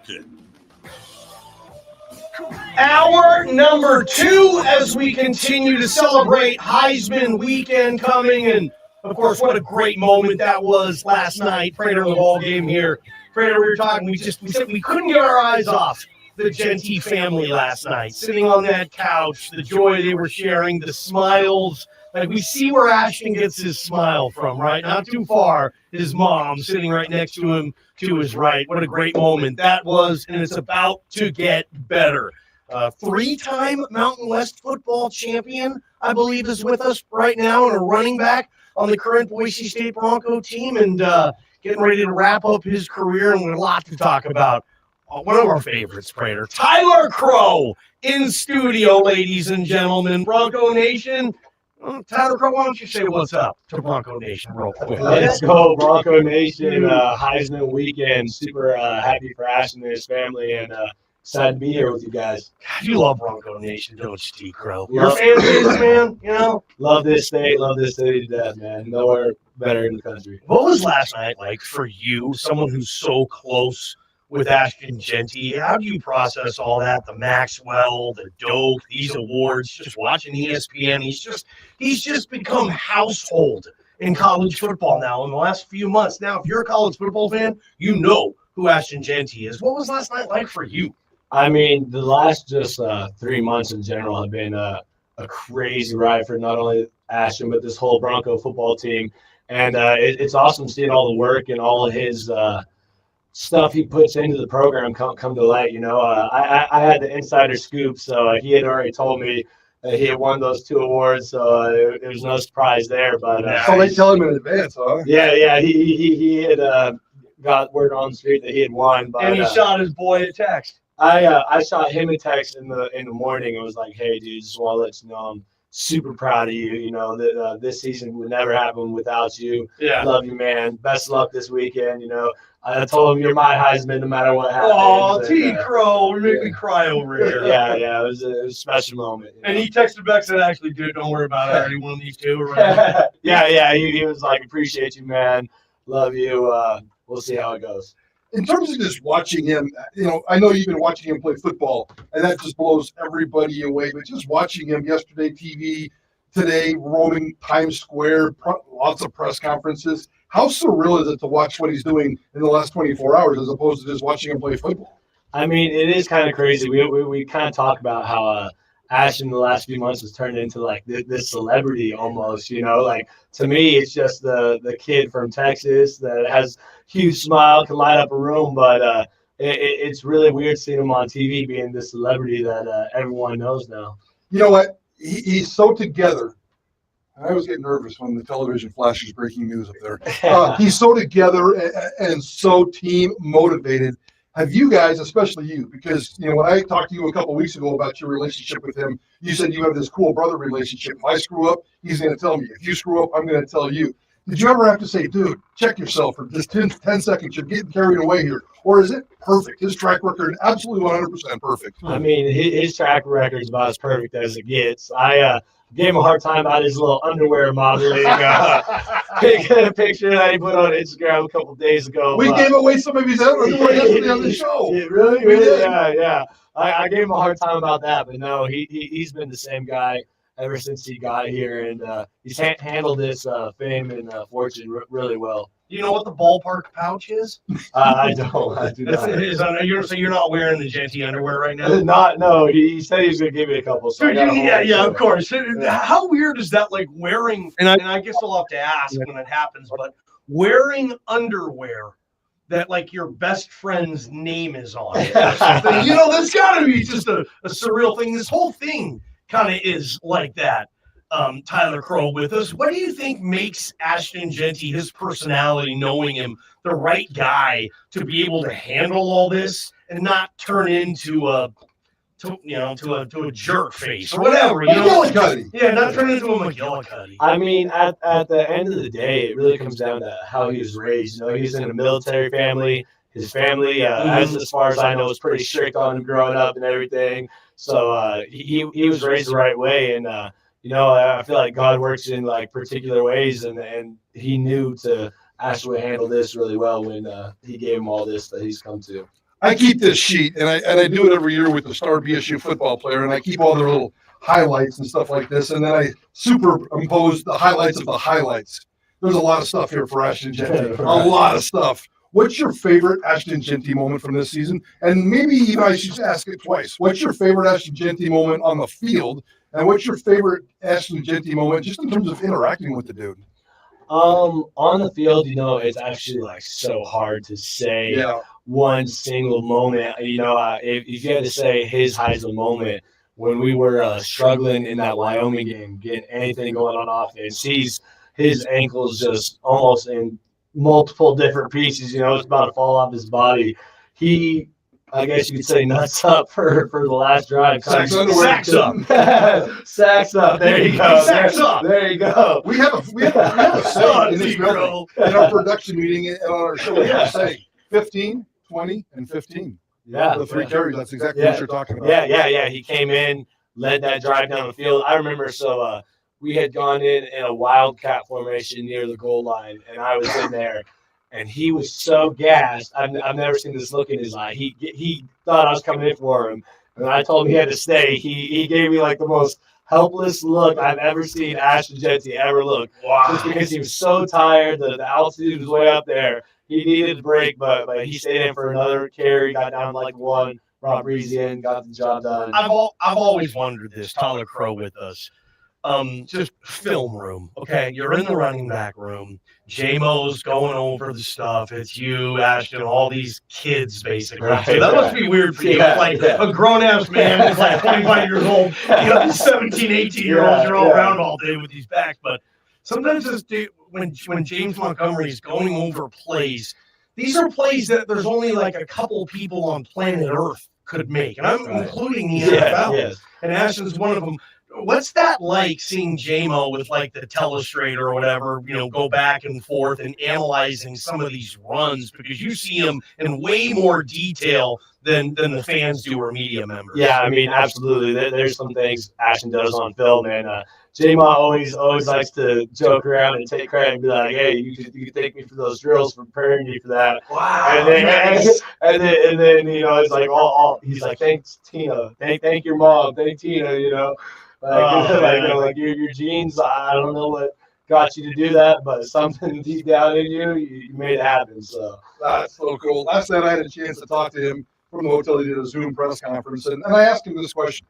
Advocate. Hour number 2 as we continue to celebrate Heisman weekend coming. And, of course, what a great moment that was last night. Prater The Ballgame here. Prater, we were talking, we said we couldn't get our eyes off the Jeanty family last night. Sitting on that couch, the joy they were sharing, the smiles. Like, we see where Ashton gets his smile from, right? Not too far. His mom sitting right next to him to his right. What a great moment that was, and it's about to get better. 3-time Mountain West football champion, I believe, is with us right now, and a running back on the current Boise State Bronco team, and getting ready to wrap up his career, and a lot to talk about. One of our favorites, Prater, Tyler Crowe in studio, ladies and gentlemen. Bronco Nation. Tyler Crowe, why don't you say what's up to Bronco Nation real quick? Let's go, Bronco Nation. Heisman weekend. Super happy for Ashton and his family, and excited to be here with you guys. God, you love Bronco Nation, don't you, T. Crowe? You're a fan base, man, you know? Love this state to death, man. Nowhere better in the country. What was last night like for you, someone who's so close with Ashton Jeanty? How do you process all that? The Maxwell, the Doak, these awards, just watching ESPN. He's just become household in college football now in the last few months. Now, if you're a college football fan, you know who Ashton Jeanty is. What was last night like for you? I mean, the last just 3 months in general have been a crazy ride for not only Ashton, but this whole Bronco football team. And it's awesome seeing all the work and all of his stuff he puts into the program come to light. You know, I had the insider scoop, so he had already told me he had won those 2 awards, so there was no surprise there. But so they tell him in advance, huh? Yeah, he had got word on the street that he had won. But, and he shot his boy a text. I shot him a text in the morning and was like, "Hey, dude, just want to let you know I'm super proud of you. You know that this season would never happen without you. Yeah, love you, man. Best of luck this weekend. You know." I told him you're my Heisman no matter what happens. Oh, T. Crowe, you make me cry over here. Yeah, it was a special moment. And he texted back and said, "Actually, dude, don't worry about it. I already won these 2." Right? Yeah. He was like, "Appreciate you, man. Love you. We'll see how it goes." In terms of just watching him, you know, I know you've been watching him play football, and that just blows everybody away. But just watching him yesterday, TV, today, roaming Times Square, lots of press conferences. How surreal is it to watch what he's doing in the last 24 hours as opposed to just watching him play football? I mean, it is kind of crazy. We kind of talk about how Ashton in the last few months has turned into like this celebrity almost, you know, like to me, it's just the kid from Texas that has huge smile, can light up a room, but it's really weird seeing him on TV being this celebrity that everyone knows now. You know what? He's so together. I always get nervous when the television flashes breaking news up there. He's so together and so team motivated. Have you guys, especially you, because you know when I talked to you a couple of weeks ago about your relationship with him, you said you have this cool brother relationship. If I screw up, he's going to tell me. If you screw up, I'm going to tell you. Did you ever have to say, dude, check yourself for just 10 seconds, you're getting carried away here? Or is it perfect? His track record, absolutely 100% perfect. I mean, his track record is about as perfect as it gets. I gave him a hard time about his little underwear modeling picture that he put on Instagram a couple of days ago. We gave away some of his underwear yesterday on the show. Really? Yeah. I gave him a hard time about that, but no, he's been the same guy ever since he got here, and he's handled this fame and fortune really well. You know what the ballpark pouch is? I don't. I do not. So you're not wearing the Jeanty underwear right now? No. He said he was going to give me a couple. So yeah, of course. How weird is that, like wearing, and I guess I'll have to ask when it happens, but wearing underwear that like your best friend's name is on it or something. You know, that's got to be just a surreal thing. This whole thing kind of is like that. Tyler Crowe with us. What do you think makes Ashton Jeanty, his personality, knowing him, the right guy to be able to handle all this and not turn into a jerk face or whatever? Yeah, not turn into a McGillicuddy. I mean, at the end of the day, it really comes down to how he was raised. You know, he's in a military family. His family, as far as I know, was pretty strict on him growing up and everything. So he was raised the right way, and you know, I feel like God works in like particular ways, and he knew to actually handle this really well when he gave him all this that he's come to. I keep this sheet, and I do it every year with the star BSU football player, and I keep all their little highlights and stuff like this, and then I superimpose the highlights of the highlights. There's a lot of stuff here for Ashton Jeanty. A lot of stuff. What's your favorite Ashton Jeanty moment from this season? And maybe even I should ask it twice. What's your favorite Ashton Jeanty moment on the field? And what's your favorite Ashton Jeanty moment just in terms of interacting with the dude? On the field, it's actually like so hard to say one single moment. If you had to say his Heisman moment when we were struggling in that Wyoming game, getting anything going on offense, his ankles just almost in multiple different pieces. It's about to fall off his body. He, I guess you could say, nuts up for the last drive. Sacks up. Sacks up. There you go. Sacks up. There you go. We have a saying in this building, in our production meeting and on our show. We have a saying: 15, 20, and 15. Yeah, the three carries. That's exactly what you're talking about. Yeah. He came in, led that drive down the field. I remember. We had gone in a wildcat formation near the goal line, and I was in there, and he was so gassed. I've never seen this look in his eye. He thought I was coming in for him, and I told him he had to stay. He gave me like the most helpless look I've ever seen Ashton Jeanty ever look. Wow. Just because he was so tired, the altitude was way up there. He needed a break, but he stayed in for another carry, got down like one, brought Breezy in, got the job done. I've always wondered this. Tyler Crowe with us. Just film room. Okay, you're in the running back room. J-Mo's going over the stuff. It's you, Ashton, all these kids basically. Right, So that must be weird for you. A grown-ass man who's like 25 years old. These 17, 18-year-olds are all around all day with these backs. But sometimes when James Montgomery is going over plays, these are plays that there's only like a couple people on planet Earth could make. And I'm including the NFL. Yes. And Ashton's one of them. What's that like seeing J-Mo with like the telestrator or whatever, go back and forth and analyzing some of these runs because you see them in way more detail than the fans do or media members? Yeah, I mean, absolutely. There's some things Ashton does on film, and J-Mo always likes to joke around and take credit and be like, "Hey, you could thank me for those drills for preparing me for that." Wow. And then it's like he's like, "Thanks, Tina. Thank your mom. Thank Tina." Like your genes, I don't know what got you to do that, but something deep down in you made it happen. So that's so cool. Last night I had a chance to talk to him from the hotel. He did a Zoom press conference, and I asked him this question: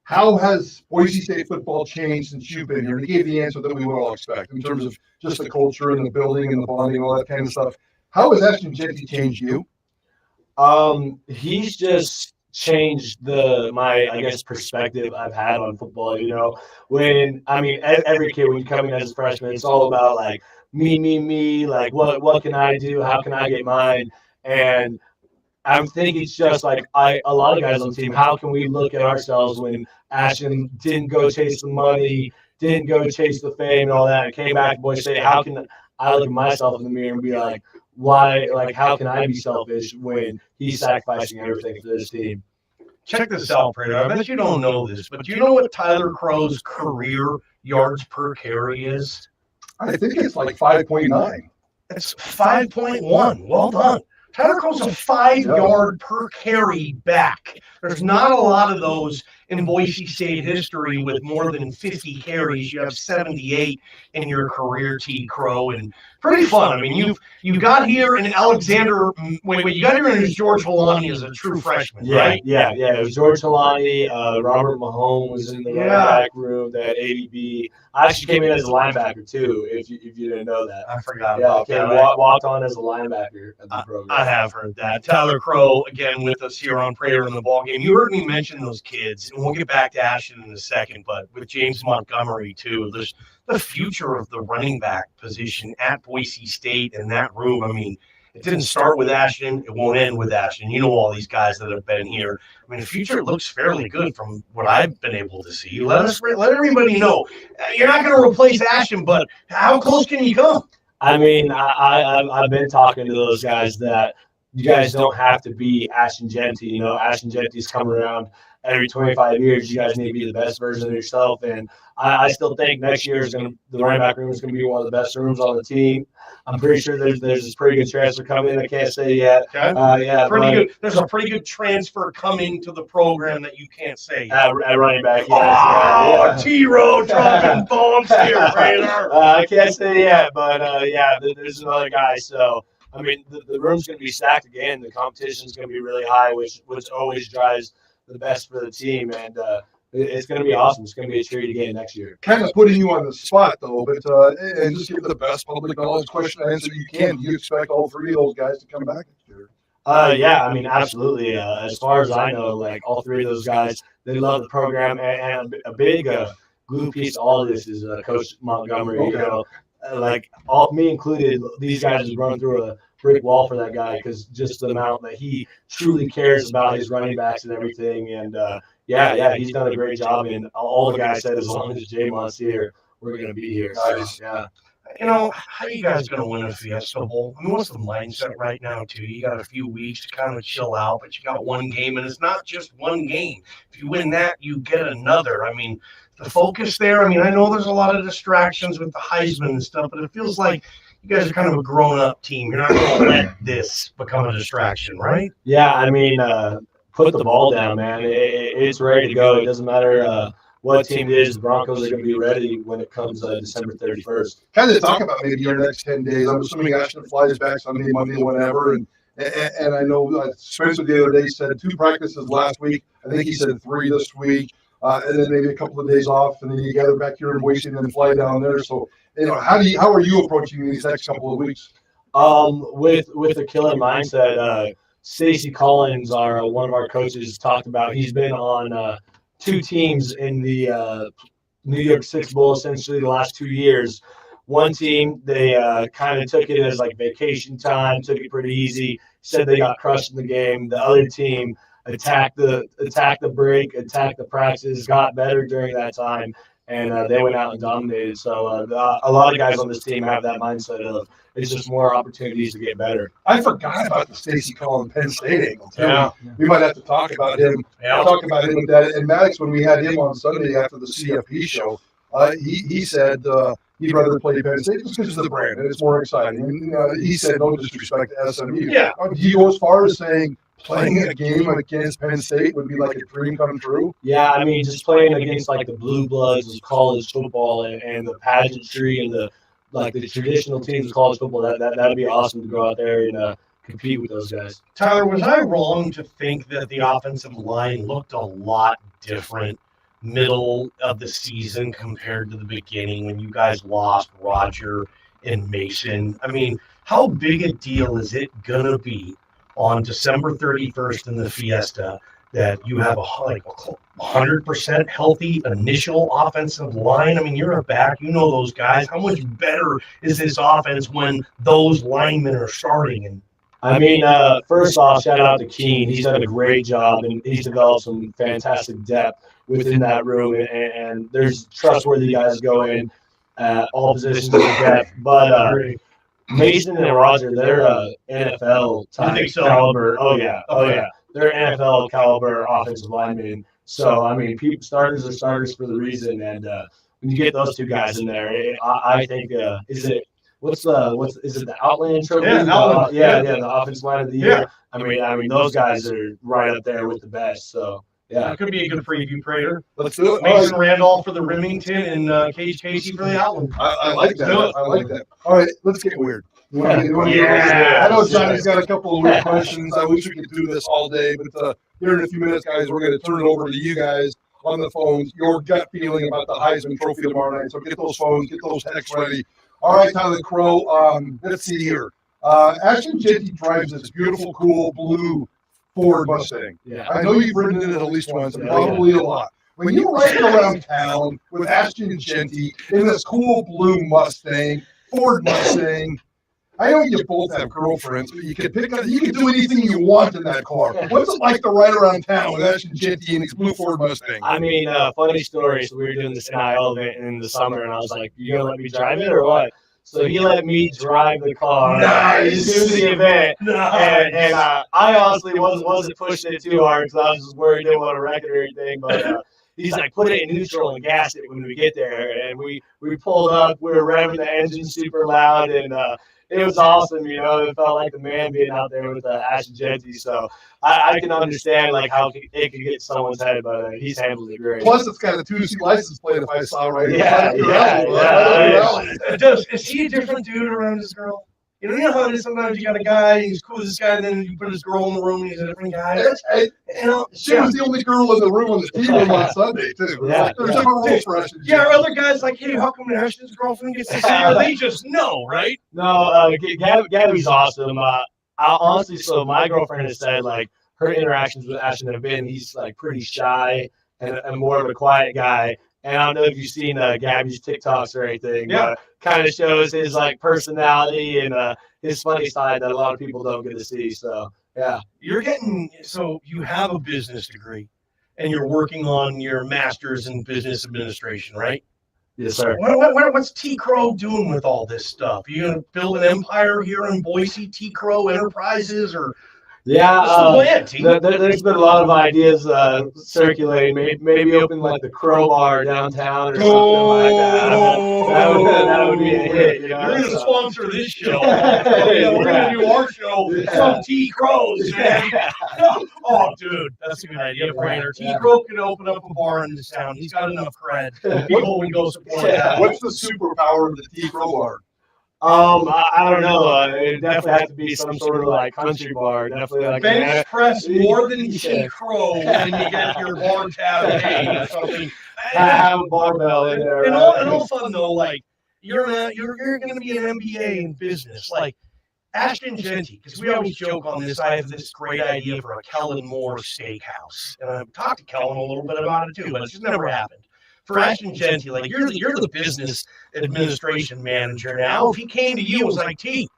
how has Boise State football changed since you've been here? And he gave the answer that we would all expect in terms of just the culture and the building and the bonding and all that kind of stuff. How has Ashton Jeanty changed you? He's just changed my perspective I've had on football. Every kid when you come in as a freshman, it's all about like me, like what can I do, how can I get mine? And I think it's just like a lot of guys on the team, how can we look at ourselves when Ashton didn't go chase the money, didn't go chase the fame and all that, and came back to Boise State? How can I look at myself in the mirror and be like, why, like, how can I be selfish when he's sacrificing everything for this team? Check this out, Prater. I bet you don't know this, but do you know what Tyler Crowe's career yards per carry is? I think it's like 5.9. It's 5.1. Well done. Tyler Crowe's a 5-yard per carry back. There's not a lot of those in Boise State history with more than 50 carries. You have 78 in your career, T. Crowe, and pretty fun. I mean, you got here in Alexander. Wait, you got here in George Holani as a true freshman, right? Yeah. It was George Holani. Robert Mahone was in the running back room. That ADB. I actually came in as a linebacker too. If you didn't know that, I forgot about that. Walked on as a linebacker at the program. I have heard that. Tyler Crowe again with us here on Prater in the Ballgame. You heard me mention those kids, and we'll get back to Ashton in a second. But with James Montgomery too, there's the future of the running back position at Boise State in that room. I mean, it didn't start with Ashton. It won't end with Ashton. You know all these guys that have been here. I mean, the future looks fairly good from what I've been able to see. Let everybody know. You're not going to replace Ashton, but how close can you come? I mean, I've been talking to those guys that you guys don't have to be Ashton Jeanty. You know, Ashton Jeanty's come around every 25 years. You guys need to be the best version of yourself. And I still think next year the running back room is going to be one of the best rooms on the team. I'm pretty sure there's this pretty good transfer coming. I can't say yet. Okay. Yeah, Good. There's a pretty good transfer coming to the program that you can't say yet. At running back. Yes. T-Row dropping bombs here, Prater. I can't say yet, but there's another guy. So I mean, the room's going to be stacked again. The competition's going to be really high, which always drives the best for the team, and it's going to be awesome. It's going to be a treat again next year. Kind of putting you on the spot, though, but and just give the best public knowledge question answer you can. Do you expect all three of those guys to come back next year? Yeah, I mean, absolutely. As far as I know, like all three of those guys, they love the program, and a big glue piece to all of this is Coach Montgomery. Okay. You know, like all me included, these guys have run through a brick wall for that guy because just the amount that he truly cares about his running backs and everything. And he's done a great job. And all the guys said, as long as Jamon's here, we're going to be here. Nice. So, yeah. You know, how are you guys going to win a Fiesta Bowl? I mean, what's the mindset right now, too? You got a few weeks to kind of chill out, but you got one game, and it's not just one game. If you win that, you get another. I mean, the focus there, I mean, I know there's a lot of distractions with the Heisman and stuff, but it feels like you guys are kind of a grown-up team. You're not going to let this become a distraction, right? Yeah, I mean, put the ball down, man. It's ready to go. It doesn't matter what team it is. The Broncos are going to be ready when it comes December 31st. Kind of talk about maybe your next 10 days. I'm assuming Ashton flies back Sunday, Monday, whenever. And I know Spencer the other day said 2 practices last week. I think he said 3 this week. And then maybe a couple of days off, and then you gather back here in Boise and then fly down there. So, you know, how are you approaching these next couple of weeks? With a killer mindset, Stacey Collins, one of our coaches, talked about. He's been on 2 teams in the New York Six Bowl essentially the last 2 years. One team, they kind of took it as like vacation time, took it pretty easy. Said they got crushed in the game. The other team attacked the break, attacked the practice, got better during that time, and they went out and dominated. So a lot of guys on this team have that mindset of it's just more opportunities to get better. I forgot about the Stacey Collins Penn State angle. Yeah. We might have to talk about him. Yeah. Talk about him with that. And Maddox, when we had him on Sunday after the CFP show, he said he'd rather play Penn State just because of the brand and it's more exciting. And he said no disrespect to SMU. Yeah. Do you go as far as saying playing a game against Penn State would be like a dream come true? Yeah, I mean, just playing against like the blue bloods of college football and the pageantry and the traditional teams of college football, that'd be awesome to go out there and compete with those guys. Tyler, was I wrong to think that the offensive line looked a lot different middle of the season compared to the beginning when you guys lost Roger and Mason? I mean, how big a deal is it going to be on December 31st in the Fiesta that you have a 100% healthy initial offensive line? I mean, you're a back, you know those guys. How much better is this offense when those linemen are starting? And I mean, first off, shout out to Keen. He's done a great job, and he's developed some fantastic depth within that room. And there's trustworthy guys go in all positions of depth. But Mason and Roger, they're NFL type caliber. Oh yeah. They're NFL caliber offensive linemen. So I mean, starters are starters for the reason. And when you get those 2 guys in there, I think is it the Outland Trophy? Yeah, Outland. The offensive line of the year. Yeah. I mean, those guys are right up there with the best. So yeah, that could be a good preview, Prater. Let's do it. Mason Randolph for the Remington and Cage Casey for the Outland. I like that. I like that. All right, let's get weird. Yeah. I know Johnny's got a couple of weird questions. I wish we could do this all day, but here in a few minutes, guys, we're going to turn it over to you guys on the phones. Your gut feeling about the Heisman Trophy tomorrow night. So get those phones, get those texts ready. All right, Tyler Crowe. Let's see here. Ashton Jeanty drives this beautiful, cool blue Ford Mustang. Yeah. I know you've ridden in it at least once, and probably a lot. When you're riding around town with Ashton Jeanty in this cool blue Mustang, Ford Mustang, I know you both have girlfriends, but you can do anything you want in that car. What's it like to ride around town with Ashton Jeanty in his blue Ford Mustang? I mean, funny story. So we were doing this NIL event in the summer, and I was like, "You gonna let me drive it or what?" So he let me drive the car Nice. to the event. Nice. And I honestly wasn't pushing it too hard because I was just worried he didn't want to wreck it or anything. But he's like, put it in neutral and gas it when we get there. And we pulled up. We were revving the engine super loud. And it was awesome. You know, it felt like the man being out there with Ashton Jeanty. So I can understand like how it could get someone's head, but he's handled it great. Plus, it's got a 2C license plate if I saw right. Yeah. Is he a different dude around his girl? You know how it is sometimes you got a guy, he's cool with this guy, and then you put his girl in the room and he's a different guy. She was the only girl in the room on the team room on Sunday, too. Yeah. There's different rules for Ashton. Yeah, our other guys like, hey, how come Ashton's girlfriend gets to see her? They just know, right? No, Gabby's awesome. Honestly, so my girlfriend has said like her interactions with Ashton have been he's like pretty shy and more of a quiet guy. And I don't know if you've seen Gabby's TikToks or anything. Yeah. Kind of shows his like personality and his funny side that a lot of people don't get to see. So yeah. So you have a business degree and you're working on your master's in business administration, right? Yes, sir. What's T. Crowe doing with all this stuff? Are you going to build an empire here in Boise, T. Crowe Enterprises, or yeah? What's the plan, T? There's been a lot of ideas circulating. Maybe open like the Crowe bar downtown or something like that. That would be a hit. You know? You're going to sponsor this show. We're going to do our show from T. Crowe's, man. Oh, dude, that's a good idea, Prater. T. Crowe could open up a bar in this town. He's got enough cred. People would go support that. What's the superpower of the T. Crowe bar? I don't know. It definitely has to be some sort of like country bar. Definitely like bench press more than T. Crowe when you get your bar tab paid or something. Have a barbell in there. And all fun though, like you're going to be an MBA in business, like Ashton Jeanty, because we always joke on this. I have this great idea for a Kellen Moore steakhouse, and I've talked to Kellen a little bit about it too, but it's just never happened. For Ashton Jeanty, like you're the business administration manager now. If he came to you and was like, T,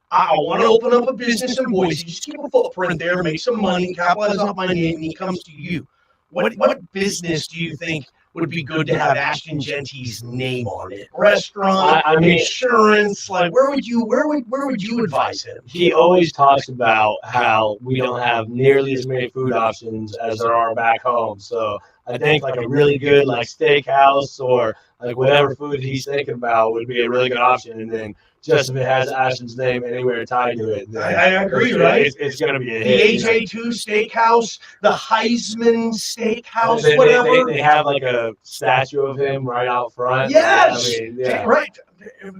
I want to open up a business in Boise, just keep a footprint there, make some money, capitalize off my name, and he comes to you. What business do you think would be good to have Ashton Jeanty's name on it? Restaurant, insurance, like where would you advise him? He always talks about how we don't have nearly as many food options as there are back home. So I think like a really good like steakhouse or like whatever food he's thinking about would be a really good option. And then just if it has Ashton's name anywhere tied to it, I agree, right? It's going to be a the hit. AJ2 Steakhouse, the Heisman Steakhouse, whatever. They have like a statue of him right out front. Yes, I mean, yeah. Right.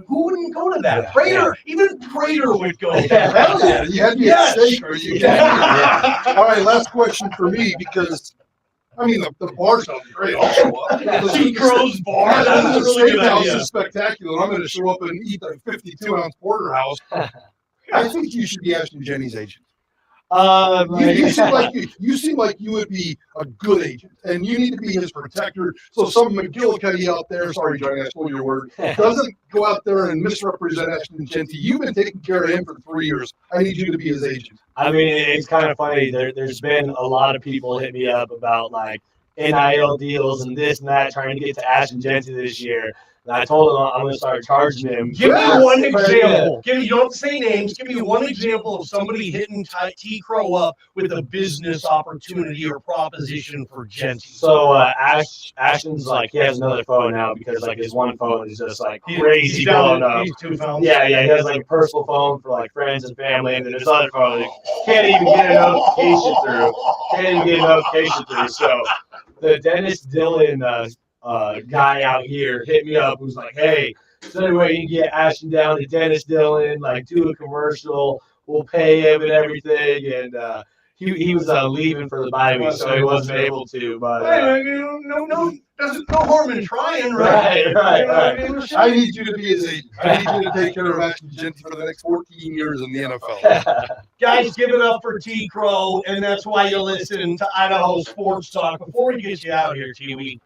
Who wouldn't go to that? Prater, even Prater would go. Hell yeah, you had to get steak or you can't. All right, last question for me because. I mean, the bar sounds great. I'll show up. T. Crowe's bar. That's a really good steakhouse idea. is spectacular. I'm going to show up and eat the 52-ounce porterhouse. I think you should be Ashton Jeanty's agent. You seem like you would be a good agent, and you need to be his protector. So some McGillicuddy out there, sorry, Johnny, I stole your word, doesn't go out there and misrepresent Ashton Jeanty. You've been taking care of him for 3 years. I need you to be his agent. I mean, it's kind of funny. There's been a lot of people hit me up about like NIL deals and this and that, trying to get to Ashton Jeanty this year. And I told him I'm going to start charging him. Give me one example. You don't have to say names. Give me one example of somebody hitting T. Crowe up with a business opportunity or proposition for Jeanty. So Ashton's like, he has another phone now because like his one phone is just like crazy blown up. He's 2 phones. Yeah, he has like a personal phone for like friends and family, and then his other phone he can't even get a notification through. So the Dennis Dillon guy out here hit me up who's like, hey, so anyway, you can get Ashton down to Dennis Dillon, like do a commercial, we'll pay him and everything. And he was leaving for the bye week, so he wasn't able to. But no harm in trying, right? Right. I need you to be his agent. I need you to take care of Ashton Jeanty for the next 14 years in the NFL. Guys, give it up for T. Crowe, and that's why you listen to Idaho Sports Talk. Before we get you out here, T,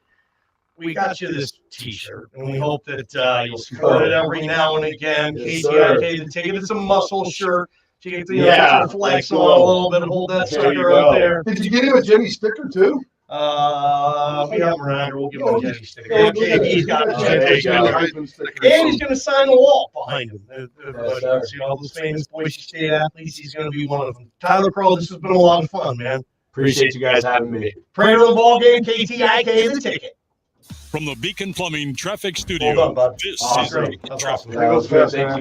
we got you this T-shirt, and we hope that you'll support it every now and again. Yes, KTIK, the Take It It's a Muscle shirt. You get the flex on a little bit, hold that sucker up there. Did you get him a Jenny sticker too? We have him around here. We'll give him a Jenny sticker. Okay, he's got a Jenny sticker. Heisman sticker. And he's going to sign the wall behind him. Everybody sir. can see all those famous Boise State athletes. He's going to be one of them. Tyler Crowe, this has been a lot of fun, man. Appreciate you guys having me. Prater The Ballgame, KTIK, the ticket. From the Beacon Plumbing Traffic Studio, Hold on, bud. this Awesome. is Great. That's awesome. That goes fast, Thank man.